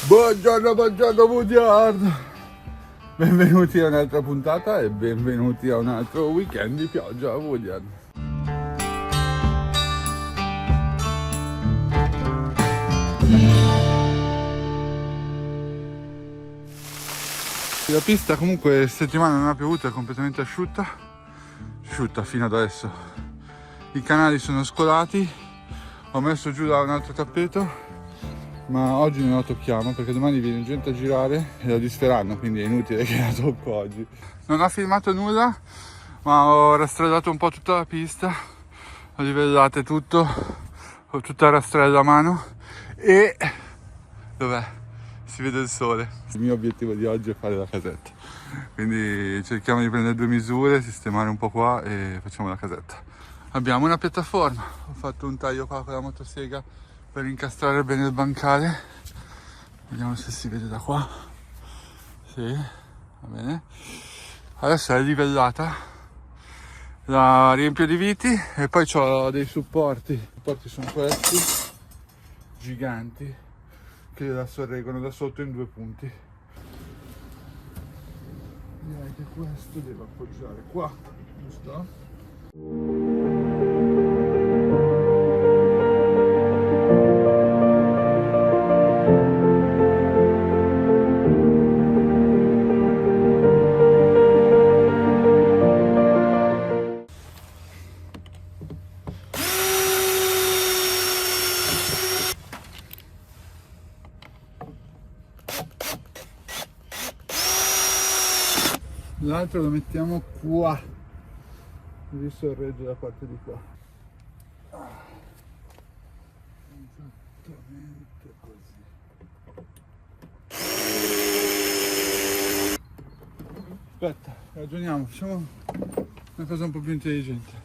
Buongiorno, buongiorno, buongiorno. Benvenuti a un'altra puntata e benvenuti a un altro weekend di pioggia a Woodian. La pista comunque settimana non ha piovuto, è completamente asciutta fino ad adesso. I canali sono scolati, ho messo giù da un altro tappeto, ma oggi non la tocchiamo perché domani viene gente a girare e la disferanno, quindi è inutile che la tocco oggi. Non ho filmato nulla, ma ho rastrellato un po' tutta la pista, ho livellate tutto, ho tutta la rastrella a mano e... dov'è? Si vede il sole. Il mio obiettivo di oggi è fare la casetta, quindi cerchiamo di prendere 2 misure, sistemare un po' qua e facciamo la casetta. Abbiamo una piattaforma, ho fatto un taglio qua con la motosega per incastrare bene il bancale, vediamo se si vede da qua. Sì, va bene. Adesso è livellata, la riempio di viti e poi ho dei supporti. I supporti sono questi, giganti, che la sorreggono da sotto in 2 punti. Direi che questo devo appoggiare qua, giusto? L'altro lo mettiamo qua, così sorregge la parte di qua. Esattamente così. Aspetta, ragioniamo, facciamo una cosa un po' più intelligente.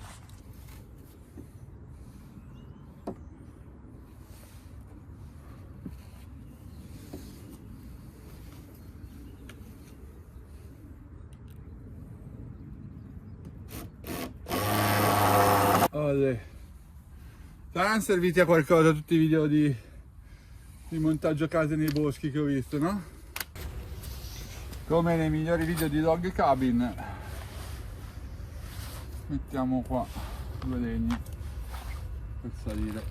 Saranno serviti a qualcosa tutti i video di montaggio case nei boschi che ho visto, no? Come nei migliori video di Log Cabin. Mettiamo qua 2 legni per salire.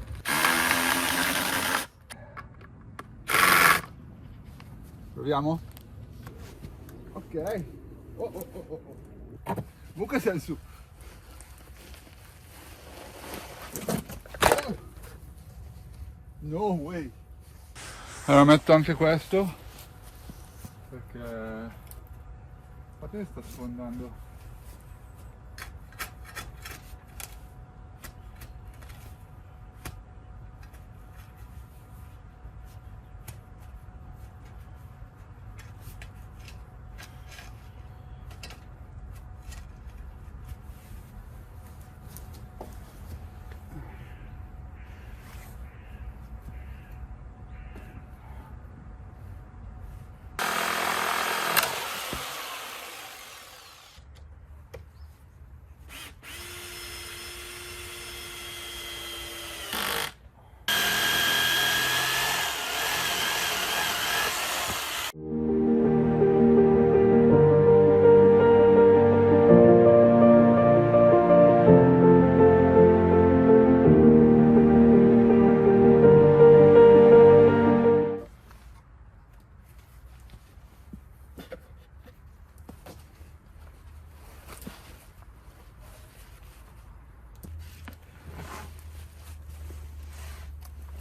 Proviamo? Ok. Oh. Comunque sei su. No way! Allora metto anche questo perché la te sta sfondando.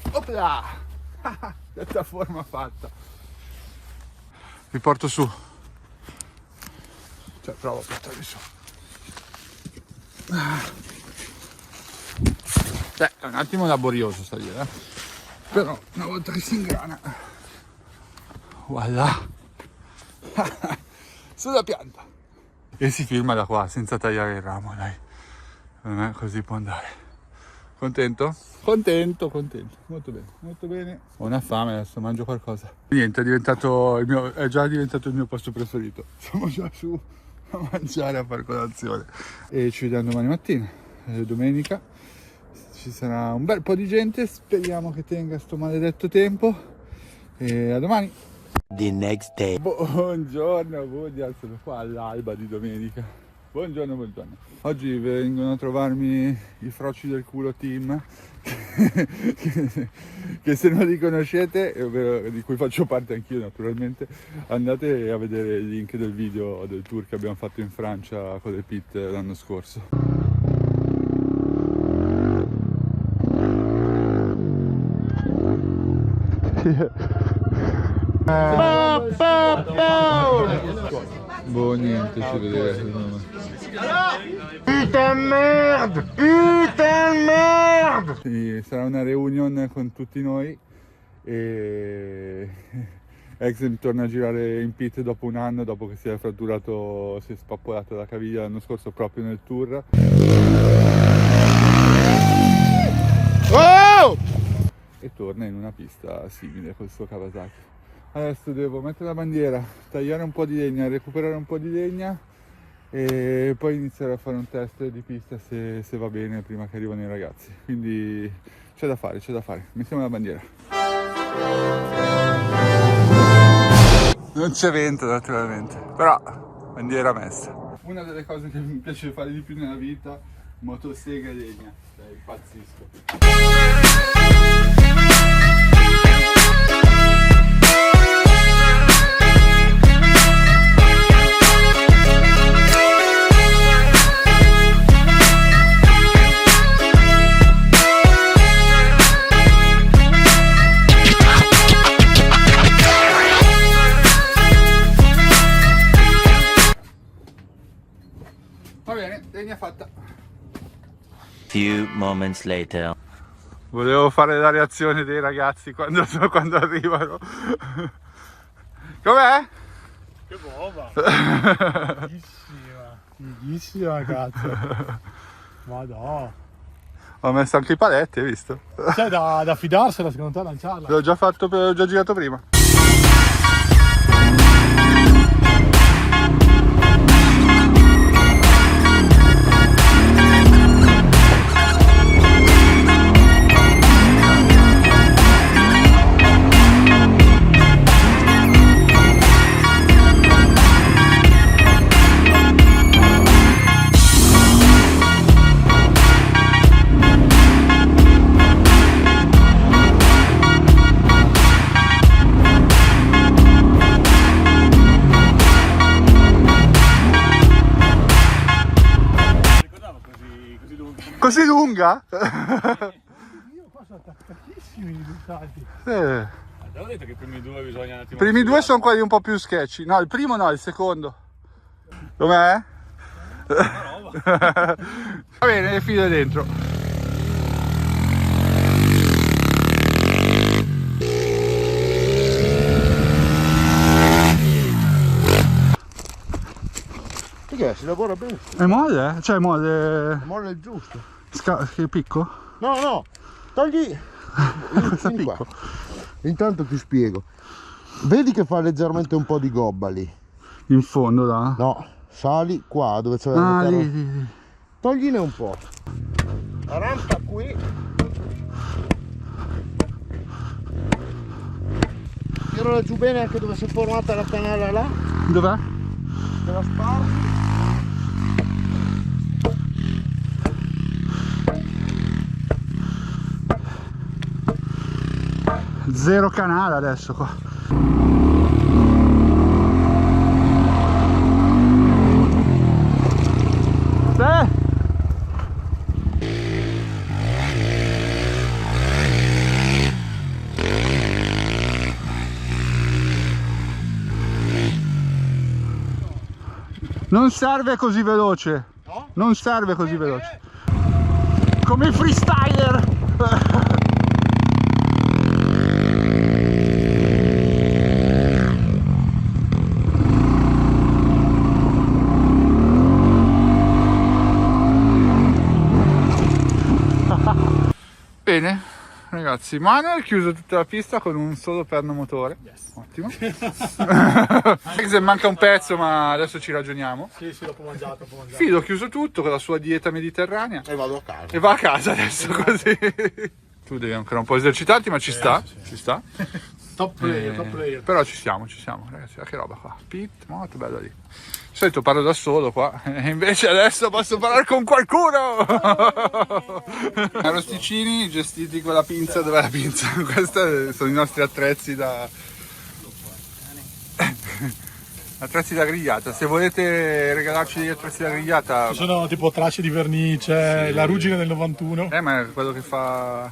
Opla! Piattaforma fatta. Vi porto su. Cioè provo a portarvi su. Beh, è un attimo laborioso salire, eh? Però una volta che si ingrana. Voilà! Sulla pianta! E si filma da qua senza tagliare il ramo, dai. Per me così può andare. Contento? Contento. Molto bene. Ho una fame, adesso mangio qualcosa. Niente, è già diventato il mio posto preferito. Siamo già su a mangiare, a fare colazione. E ci vediamo domani mattina, domenica. Ci sarà un bel po' di gente, speriamo che tenga sto maledetto tempo. E a domani. The next day. Buongiorno, sono qua all'alba di domenica. Buongiorno, buongiorno. Oggi vengono a trovarmi i froci del culo team che se non li conoscete, di cui faccio parte anch'io naturalmente, andate a vedere il link del video del tour che abbiamo fatto in Francia con le pit l'anno scorso. Boh, niente, ci vedremo. Putain merde! Putain merde! Sì, sarà una reunion con tutti noi e Exem torna a girare in pit dopo un anno, dopo che si è fratturato, si è spappolato la caviglia l'anno scorso proprio nel tour. Oh! E torna in una pista simile col suo Kawasaki. Adesso devo mettere la bandiera, tagliare un po' di legna, recuperare un po' di legna e poi iniziare a fare un test di pista se va bene prima che arrivano i ragazzi. Quindi c'è da fare, mettiamo la bandiera. Non c'è vento naturalmente, però bandiera messa. Una delle cose che mi piace fare di più nella vita, motosega e legna, impazzisco. Va bene, legna fatta. Few moments later. Volevo fare la reazione dei ragazzi quando arrivano. Com'è? Che bomba! Fighissima cazzo! Madonna! Ho messo anche i paletti, hai visto? C'è da fidarsela secondo te a lanciarla? L'ho già fatto, l'ho già girato prima. Così lunga? Io qua sono attaccatissimi i risultati. Ho detto che i primi due bisogna un attimo. I primi due sono quelli un po' più sketchy. No, il primo no, il secondo. Com'è? Va bene, le file dentro. Perché si lavora bene? È molle? Cioè molle... Molla il giusto. Che picco? No, togli... Vieni qua. Intanto ti spiego. Vedi che fa leggermente un po' di gobba lì? In fondo là? No, sali qua dove c'è Ah, la lì. Togliene un po'. La rampa qui. Tirala giù bene anche dove si è formata la canale là. Dov'è? Te la spargi. Zero canale adesso qua. Non serve così veloce. No? Non serve così veloce. Come il freestyler. Bene ragazzi, Manuel ha chiuso tutta la pista con un solo perno motore. Yes. Ottimo. Se manca un pezzo, ma adesso ci ragioniamo. Sì, dopo mangiato. Fido ha chiuso tutto con la sua dieta mediterranea E vado a casa. e va a casa adesso così. Tu devi ancora un po' esercitarti, ma ci sta. Top player, top player. Però ci siamo ragazzi, che roba qua. Pit, molto bello lì. Di solito parlo da solo qua, e invece adesso posso parlare con qualcuno. Arrosticini gestiti con la pinza, dov'è la pinza? Questi sono i nostri attrezzi da grigliata. Se volete regalarci degli attrezzi da grigliata, Ci sono tipo tracce di vernice, la ruggine del 91. ma è quello che fa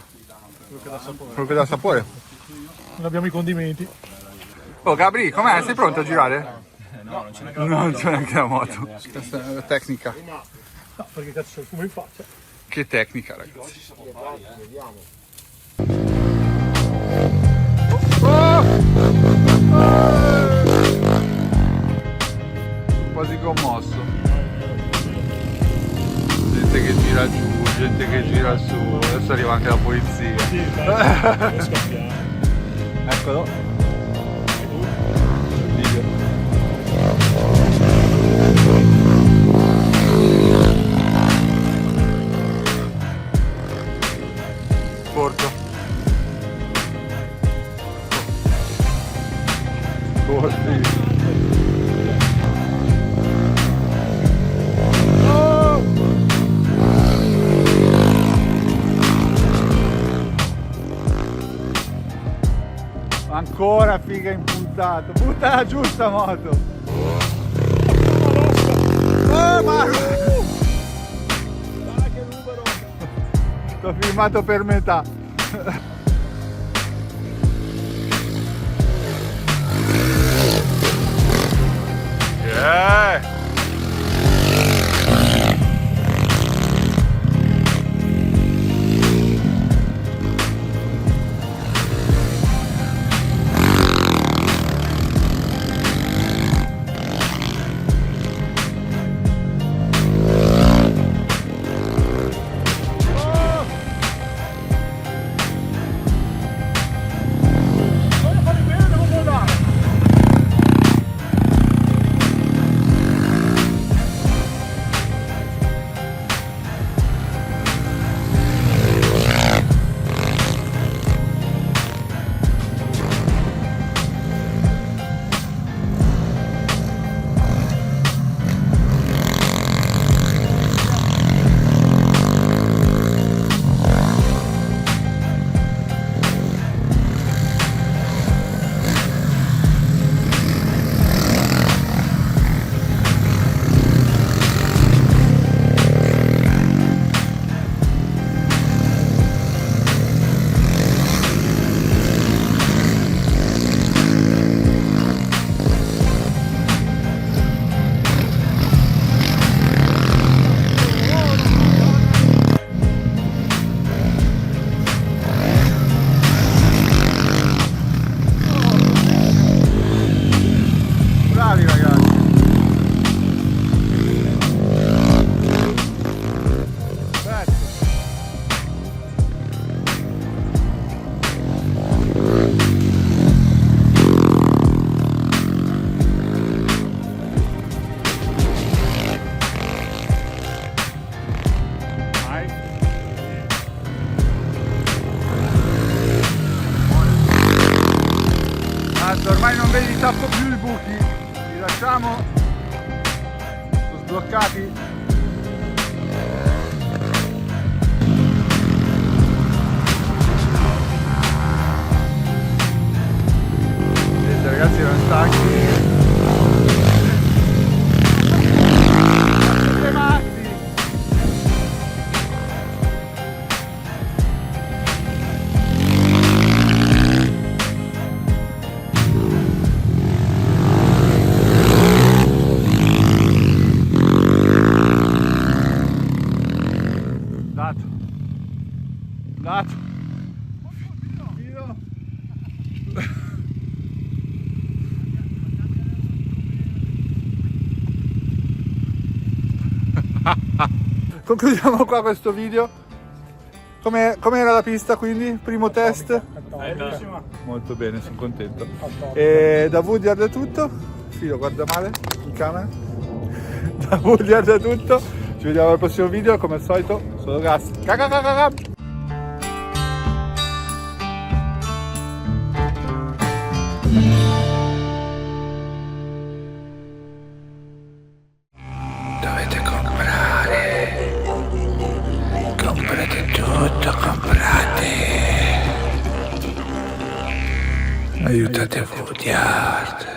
quello che dà sapore. Non abbiamo i condimenti. Oh Gabri, com'è? Sei pronto a girare? No, non c'è neanche la moto. Questa è la tecnica. No, perché cazzo c'è il fumo in faccia. Che tecnica, ragazzi. Quasi commosso. Gente che gira giù, gente che gira su. Adesso arriva anche la polizia. Sì, dai, non scappiamo. Eccolo. Video. Corto. Corti. Ancora figa impuntato. Buttala giù sta moto. Ma... T'ho filmato per metà. Yeah. Ormai non vedi tappo più i buchi, li lasciamo, sono sbloccati. Vedete ragazzi, erano stanchi. Dato. Concludiamo qua questo video. Com'era la pista quindi? Primo test? Molto bene, sono contento. E da Woodyard è tutto. Filo, guarda male in camera. Da Woodyard è tutto. Ci vediamo al prossimo video, come al solito, solo gas. Dovete comprare. Comprate tutto, comprate. Aiutate Food Art.